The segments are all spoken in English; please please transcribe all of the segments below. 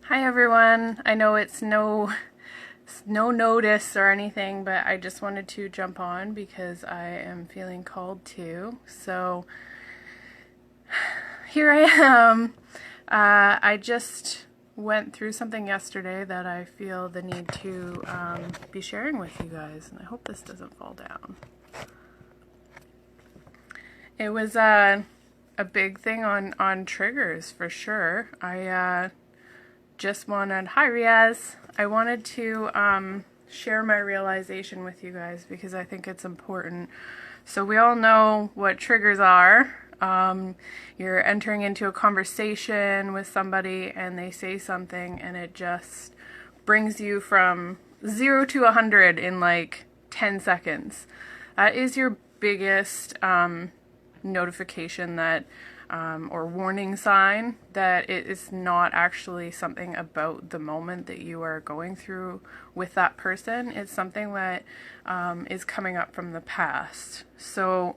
Hi everyone. I know it's no notice or anything, but I just wanted to jump on because I am feeling called to. So here I am. I just went through something yesterday that I feel the need to be sharing with you guys, and I hope this doesn't fall down. It was a big thing on triggers for sure. I just wanted, hi Riaz, I wanted to share my realization with you guys because I think it's important. So we all know what triggers are. You're entering into a conversation with somebody and they say something and it just brings you from 0 to 100 in like 10 seconds. That is your biggest notification that or warning sign that it is not actually something about the moment that you are going through with that person. It's something that is coming up from the past. So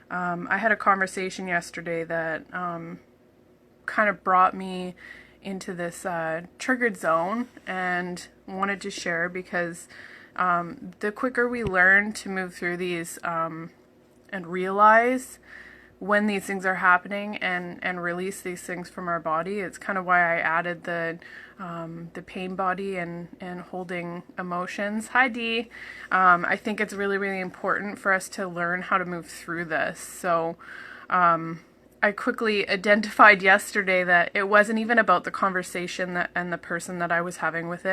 I had a conversation yesterday that kind of brought me into this triggered zone and wanted to share because the quicker we learn to move through these and realize when these things are happening and release these things from our body. It's kind of why I added the pain body and holding emotions. Hi Dee. I think it's really, really important for us to learn how to move through this. So I quickly identified yesterday that it wasn't even about the conversation that and the person that I was having with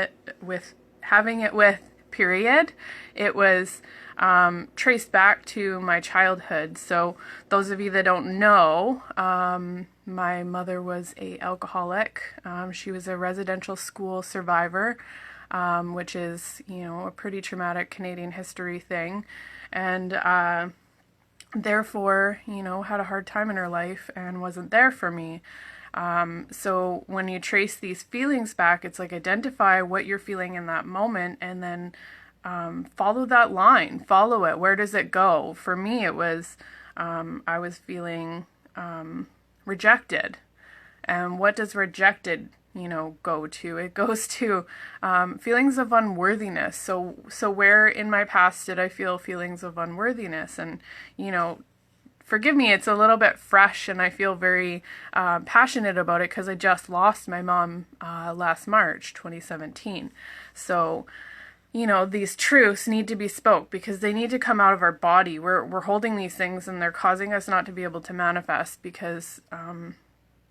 having it with, period. It was traced back to my childhood. So those of you that don't know, my mother was an alcoholic. She was a residential school survivor, which is, a pretty traumatic Canadian history thing. And therefore, had a hard time in her life and wasn't there for me. So when you trace these feelings back, it's like identify what you're feeling in that moment and then follow that line, follow it. Where does it go? For me, it was, I was feeling rejected. And what does rejected, go to? It goes to feelings of unworthiness. So where in my past did I feel feelings of unworthiness? And, forgive me, it's a little bit fresh and I feel very passionate about it because I just lost my mom last March 2017. So these truths need to be spoke because they need to come out of our body. We're holding these things and they're causing us not to be able to manifest because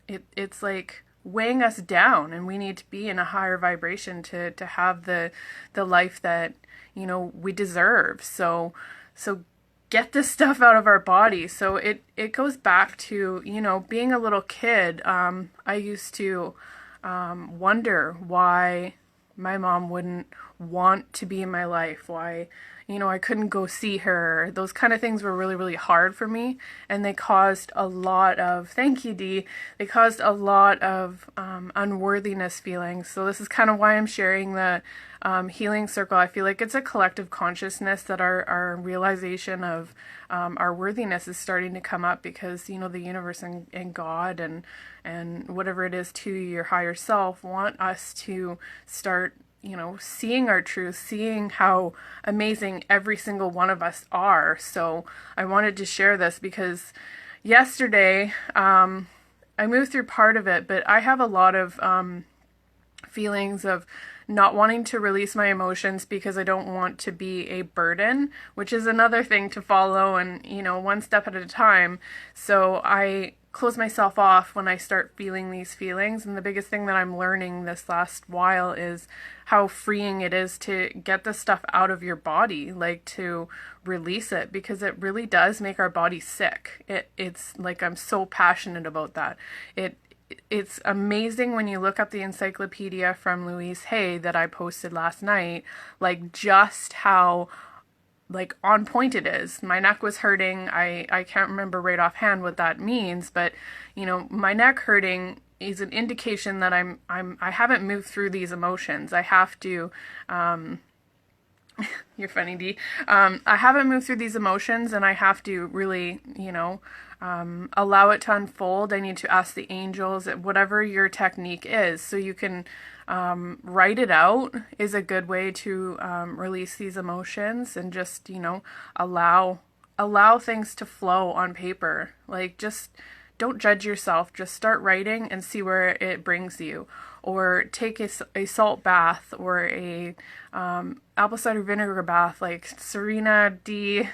it's like weighing us down, and we need to be in a higher vibration to have the life that we deserve. So get this stuff out of our body. So it goes back to being a little kid. I used to wonder why my mom wouldn't want to be in my life, why I couldn't go see her. Those kind of things were really, really hard for me, and they caused a lot of, thank you Dee, they caused a lot of unworthiness feelings. So this is kind of why I'm sharing the healing circle. I feel like it's a collective consciousness that our realization of our worthiness is starting to come up because the universe and God and whatever it is to your higher self want us to start seeing our truth, seeing how amazing every single one of us are. So I wanted to share this because yesterday, I moved through part of it, but I have a lot of feelings of not wanting to release my emotions because I don't want to be a burden, which is another thing to follow and, one step at a time. So I close myself off when I start feeling these feelings. And the biggest thing that I'm learning this last while is how freeing it is to get the stuff out of your body, like to release it, because it really does make our body sick. It's like, I'm so passionate about that. It's amazing when you look up the encyclopedia from Louise Hay that I posted last night, like just how on point it is. My neck was hurting. I can't remember right offhand what that means, but my neck hurting is an indication that I haven't moved through these emotions. I have to you're funny, Dee. I haven't moved through these emotions and I have to really, allow it to unfold. I need to ask the angels, whatever your technique is. So you can write it out is a good way to release these emotions, and just, allow things to flow on paper. Like, just don't judge yourself. Just start writing and see where it brings you. Or take a salt bath, or a apple cider vinegar bath. Like Serena D,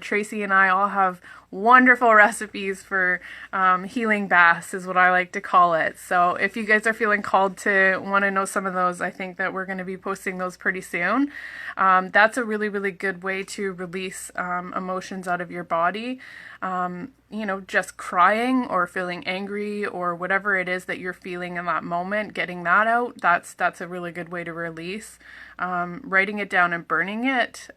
Tracy, and I all have wonderful recipes for healing baths, is what I like to call it. So if you guys are feeling called to want to know some of those, I think that we're going to be posting those pretty soon. That's a really, really good way to release emotions out of your body. Just crying or feeling angry or whatever it is that you're feeling in that moment, getting that out, that's a really good way to release. Writing it down and burning it,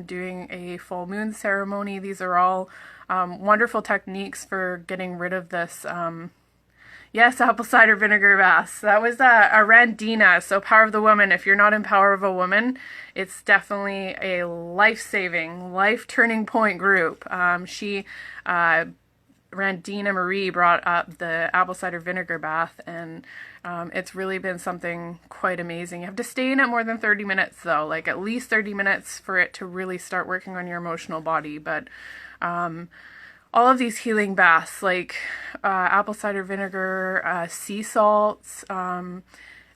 doing a full moon ceremony. These are all wonderful techniques for getting rid of this. Yes, apple cider vinegar baths. That was a Randina. So Power of the Woman. If you're not in Power of a Woman, it's definitely a life-saving, life-turning point group. Randina Marie brought up the apple cider vinegar bath, and it's really been something quite amazing. You have to stay in it more than 30 minutes though, like at least 30 minutes for it to really start working on your emotional body. But all of these healing baths, like apple cider vinegar, sea salts,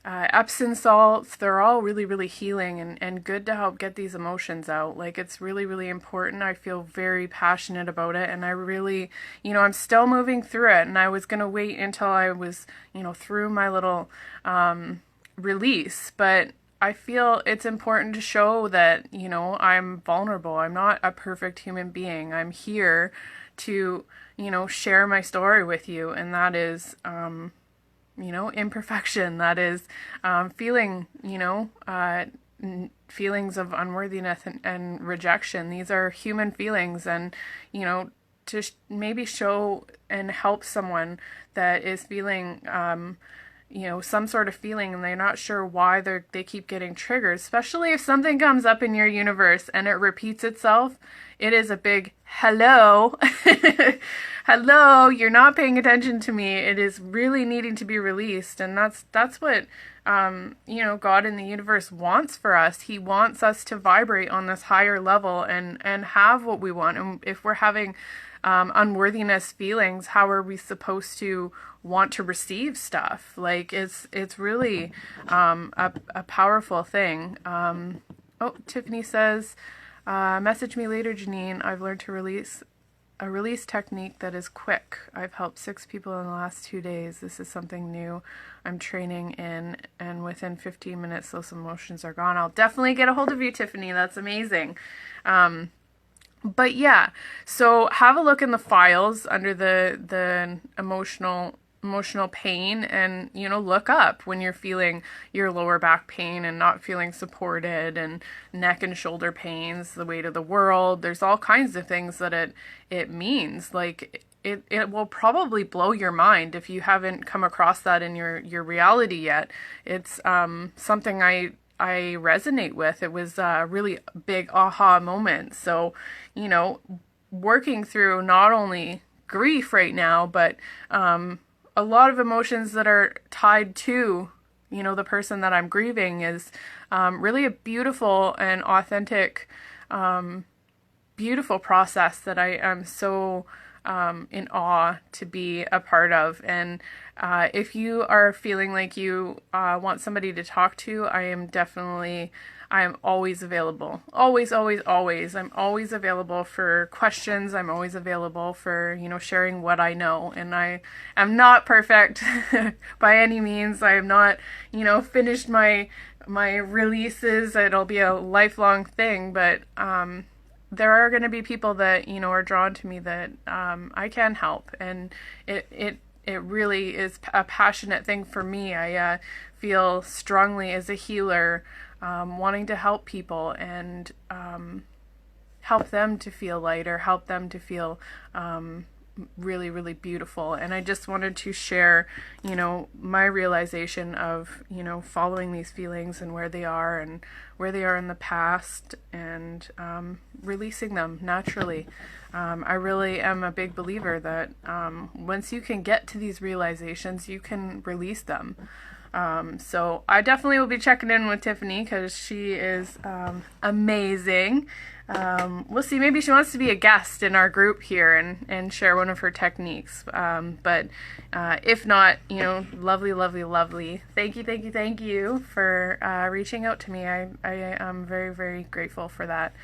Epsom salts, they're all really, really healing and good to help get these emotions out. Like, it's really, really important. I feel very passionate about it, and I really, I'm still moving through it, and I was going to wait until I was, through my little release, but I feel it's important to show that, I'm vulnerable. I'm not a perfect human being. I'm here to, share my story with you, and that is, imperfection. That is feeling, feelings of unworthiness and rejection. These are human feelings, and, to maybe show and help someone that is feeling, some sort of feeling, and they're not sure why they keep getting triggered, especially if something comes up in your universe and it repeats itself. It is a big hello. Hello, you're not paying attention to me. It is really needing to be released. And that's what, God in the universe wants for us. He wants us to vibrate on this higher level and have what we want. And if we're having unworthiness feelings, how are we supposed to want to receive stuff? Like, it's really a powerful thing. Tiffany says, message me later, Jennean. I've learned to release a release technique that is quick. I've helped 6 people in the last 2 days. This is something new I'm training in, and within 15 minutes those emotions are gone. I'll definitely get a hold of you, Tiffany. That's amazing. But yeah, so have a look in the files under the emotional pain, and look up when you're feeling your lower back pain and not feeling supported, and neck and shoulder pains, the weight of the world. There's all kinds of things that it means. Like, it will probably blow your mind if you haven't come across that in your reality yet. It's something I resonate with. It was a really big aha moment. So, working through not only grief right now, but a lot of emotions that are tied to, the person that I'm grieving is really a beautiful and authentic, beautiful process that I am so in awe to be a part of. And if you are feeling like you want somebody to talk to, I am always available. Always, always, always. I'm always available for questions. I'm always available for, sharing what I know. And I am not perfect by any means. I have not, finished my releases. It'll be a lifelong thing, but there are going to be people that, are drawn to me that I can help. And it really is a passionate thing for me. I feel strongly as a healer, wanting to help people and help them to feel lighter, help them to feel really, really beautiful. And I just wanted to share, my realization of, following these feelings and where they are in the past, and releasing them naturally. I really am a big believer that once you can get to these realizations, you can release them. So I definitely will be checking in with Tiffany, because she is amazing. We'll see, maybe she wants to be a guest in our group here and share one of her techniques. But if not, lovely, lovely, lovely. Thank you for reaching out to me. I am very, very grateful for that.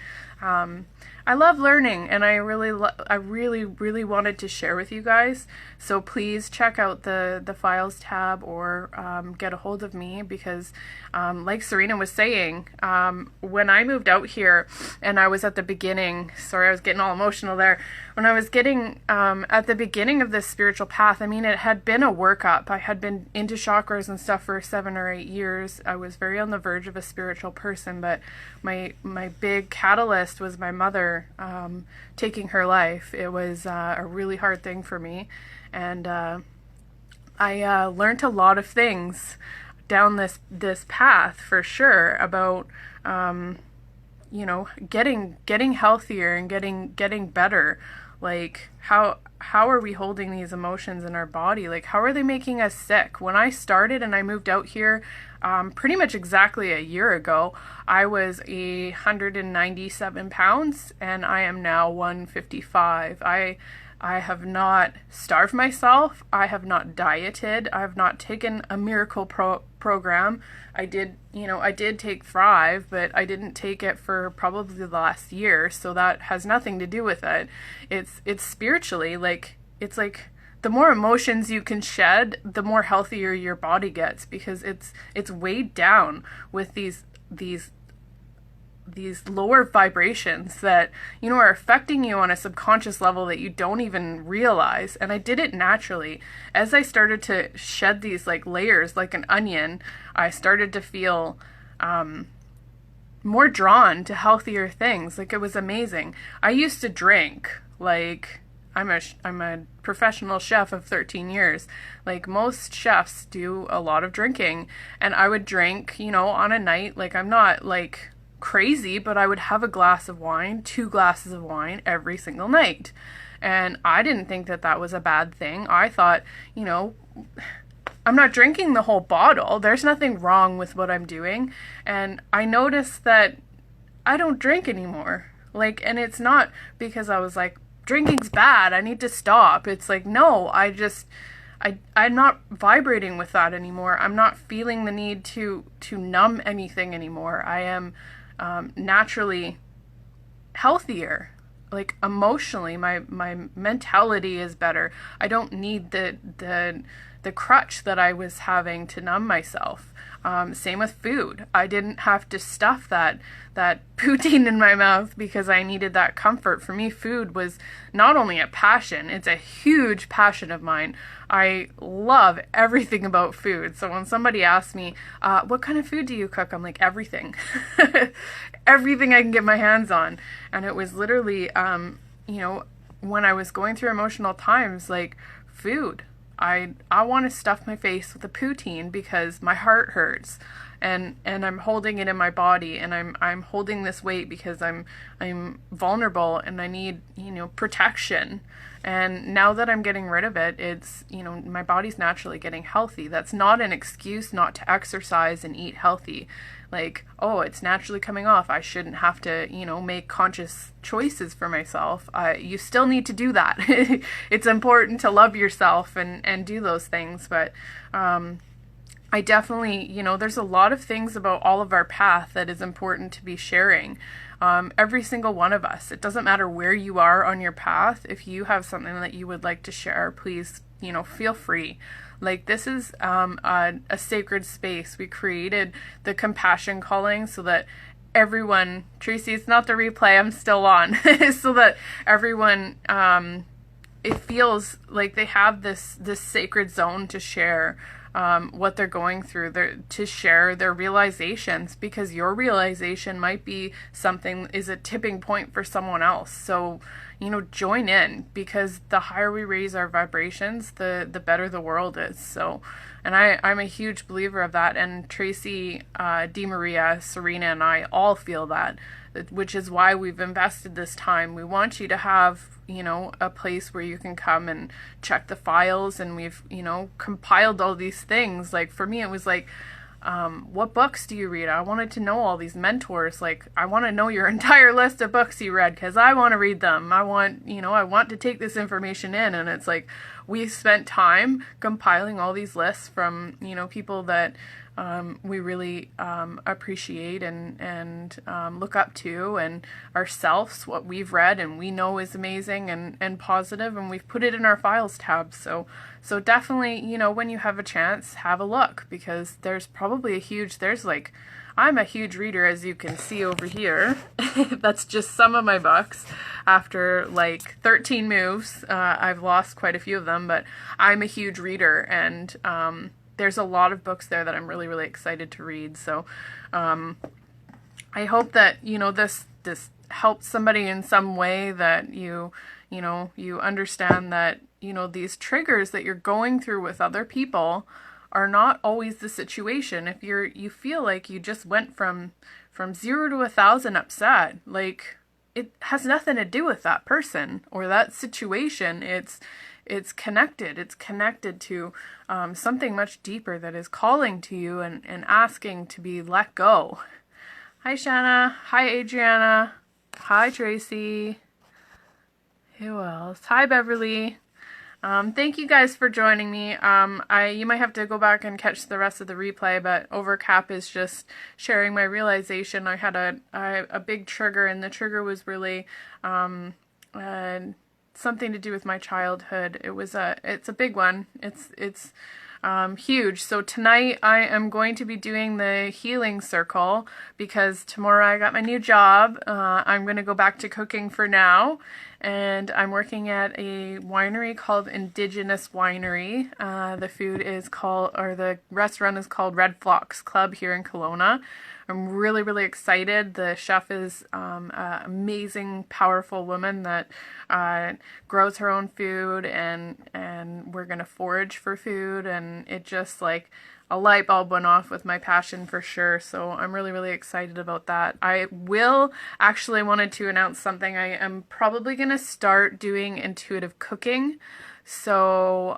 I love learning, and I really wanted to share with you guys. So please check out the files tab, or get a hold of me, because like Serena was saying, when I moved out here and I was at the beginning, sorry, I was getting all emotional there. When I was getting at the beginning of this spiritual path, I mean, it had been a workup. I had been into chakras and stuff for 7 or 8 years. I was very on the verge of a spiritual person, but my big catalyst was my mother taking her life. It was a really hard thing for me, and I learned a lot of things down this path, for sure, about getting healthier and getting better. Like, how are we holding these emotions in our body? Like, how are they making us sick? When I started and I moved out here, pretty much exactly a year ago, I was 197 pounds, and I am now 155. I have not starved myself. I have not dieted. I have not taken a miracle program. I did take Thrive, but I didn't take it for probably the last year, so that has nothing to do with it. It's spiritually, like, it's like the more emotions you can shed, the more healthier your body gets, because it's weighed down with these lower vibrations that, are affecting you on a subconscious level that you don't even realize. And I did it naturally. As I started to shed these like layers, like an onion, I started to feel more drawn to healthier things. Like, it was amazing. I used to drink, like, I'm a professional chef of 13 years. Like, most chefs do a lot of drinking, and I would drink, on a night. Like, I'm not like crazy, but I would have a glass of wine, 2 glasses of wine every single night. And I didn't think that was a bad thing. I thought, I'm not drinking the whole bottle. There's nothing wrong with what I'm doing. And I noticed that I don't drink anymore. Like, and it's not because I was like, drinking's bad, I need to stop. It's like, no, I'm not vibrating with that anymore. I'm not feeling the need to numb anything anymore. I am naturally healthier. Like, emotionally, my mentality is better. I don't need the crutch that I was having to numb myself. Same with food. I didn't have to stuff that poutine in my mouth because I needed that comfort. For me, food was not only a passion, it's a huge passion of mine. I love everything about food. So when somebody asks me, what kind of food do you cook? I'm like, everything. Everything I can get my hands on. And it was literally, when I was going through emotional times, like, food. I want to stuff my face with a poutine because my heart hurts, and I'm holding it in my body, and I'm holding this weight because I'm vulnerable and I need, protection. And now that I'm getting rid of it, it's, my body's naturally getting healthy. That's not an excuse not to exercise and eat healthy. Like, oh, it's naturally coming off, I shouldn't have to, make conscious choices for myself. You still need to do that. It's important to love yourself and do those things. But I definitely, there's a lot of things about all of our path that is important to be sharing. Every single one of us. It doesn't matter where you are on your path. If you have something that you would like to share, please, feel free. Like, this is a sacred space. We created the compassion calling so that everyone, Tracy, it's not the replay, I'm still on, so that everyone, it feels like they have this sacred zone to share what they're going through, to share their realizations, because your realization might be something is a tipping point for someone else. So, join in, because the higher we raise our vibrations, the better the world is. So, and I'm a huge believer of that. And Tracy, DeMaria, Serena, and I all feel that, which is why we've invested this time. We want you to have, a place where you can come and check the files, and we've, compiled all these things. Like for me, it was like, what books do you read? I wanted to know all these mentors. Like, I want to know your entire list of books you read, because I want to read them. I want to take this information in. And it's like, we spent time compiling all these lists from, people that we really appreciate and look up to, and ourselves, what we've read and we know is amazing and positive, and we've put it in our files tab. So definitely, when you have a chance, have a look, because there's probably I'm a huge reader, as you can see over here. That's just some of my books. After like 13 moves, I've lost quite a few of them, but I'm a huge reader, and there's a lot of books there that I'm really, really excited to read. So I hope that, this helps somebody in some way, that you understand that, these triggers that you're going through with other people are not always the situation. If you feel like you just went from 0 to 1,000 upset, like, it has nothing to do with that person or that situation. It's connected. It's connected to something much deeper that is calling to you and asking to be let go. Hi, Shanna. Hi, Adriana. Hi, Tracy. Who else? Hi, Beverly. Thank you guys for joining me. You might have to go back and catch the rest of the replay, but Overcap is just sharing my realization. I had a big trigger, and the trigger was really something to do with my childhood. It's a big one. It's huge. So tonight I am going to be doing the healing circle, because tomorrow I got my new job. I'm going to go back to cooking for now, and I'm working at a winery called Indigenous Winery. The restaurant is called Red Fox Club here in Kelowna. I'm really, really excited. The chef is an amazing, powerful woman that grows her own food, and we're going to forage for food, and it just like a light bulb went off with my passion for sure. So I'm really, really excited about that. I wanted to announce something. I am probably going to start doing intuitive cooking. So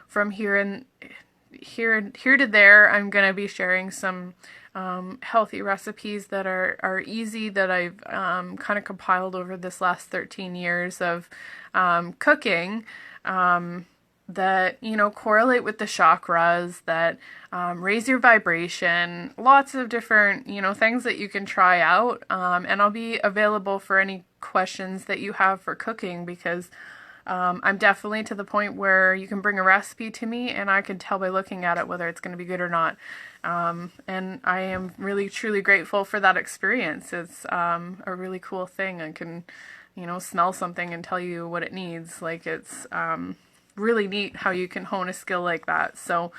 from here to there, I'm going to be sharing some healthy recipes that are easy, that I've kind of compiled over this last 13 years of cooking, that correlate with the chakras, that raise your vibration. Lots of different things that you can try out, and I'll be available for any questions that you have for cooking, because I'm definitely to the point where you can bring a recipe to me and I can tell by looking at it whether it's going to be good or not. And I am really, truly grateful for that experience. It's a really cool thing. I can, smell something and tell you what it needs. Like, it's really neat how you can hone a skill like that. So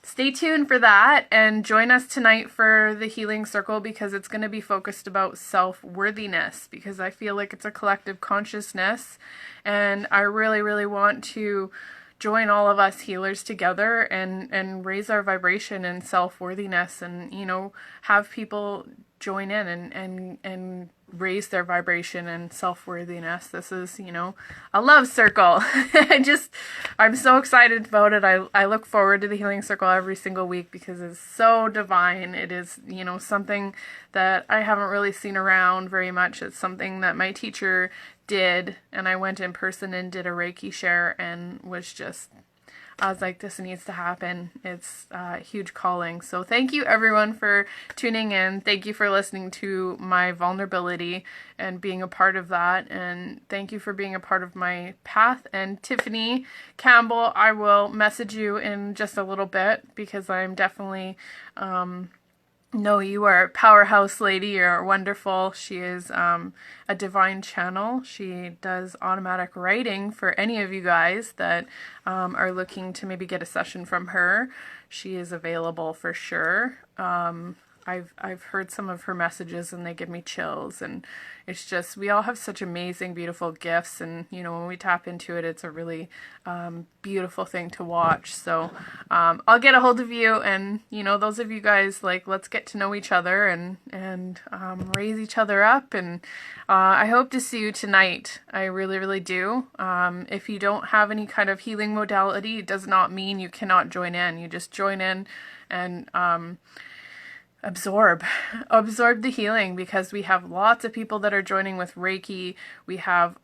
stay tuned for that, and join us tonight for the healing circle, because it's going to be focused about self-worthiness, because I feel like it's a collective consciousness, and I really, really want to join all of us healers together and raise our vibration and self-worthiness, and have people join in and raise their vibration and self-worthiness. This is, a love circle. I'm so excited about it. I look forward to the healing circle every single week, because it's so divine. It is, something that I haven't really seen around very much. It's something that my teacher did, and I went in person and did a Reiki share, and I was like, this needs to happen. It's a huge calling. So thank you everyone for tuning in. Thank you for listening to my vulnerability and being a part of that. And thank you for being a part of my path. And Tiffany Campbell, I will message you in just a little bit, because I'm definitely, no, you are a powerhouse lady. You're wonderful. She is a divine channel. She does automatic writing for any of you guys that are looking to maybe get a session from her. She is available for sure. I I've heard some of her messages and they give me chills, and it's just, we all have such amazing, beautiful gifts, and you know, when we tap into it, it's a really beautiful thing to watch. So I'll get a hold of you, and you know, those of you guys, like, let's get to know each other and raise each other up, and I hope to see you tonight. I really, really do. If you don't have any kind of healing modality, it does not mean you cannot join in. You just join in and absorb the healing, because we have lots of people that are joining with Reiki. We have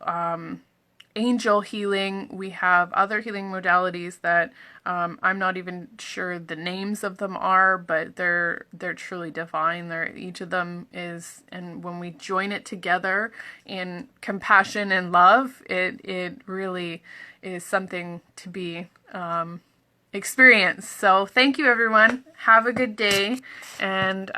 angel healing. We have other healing modalities that I'm not even sure the names of them are, but they're truly divine. Each of them is, and when we join it together in compassion and love, it really is something to be experienced. So thank you, everyone. Have a good day, and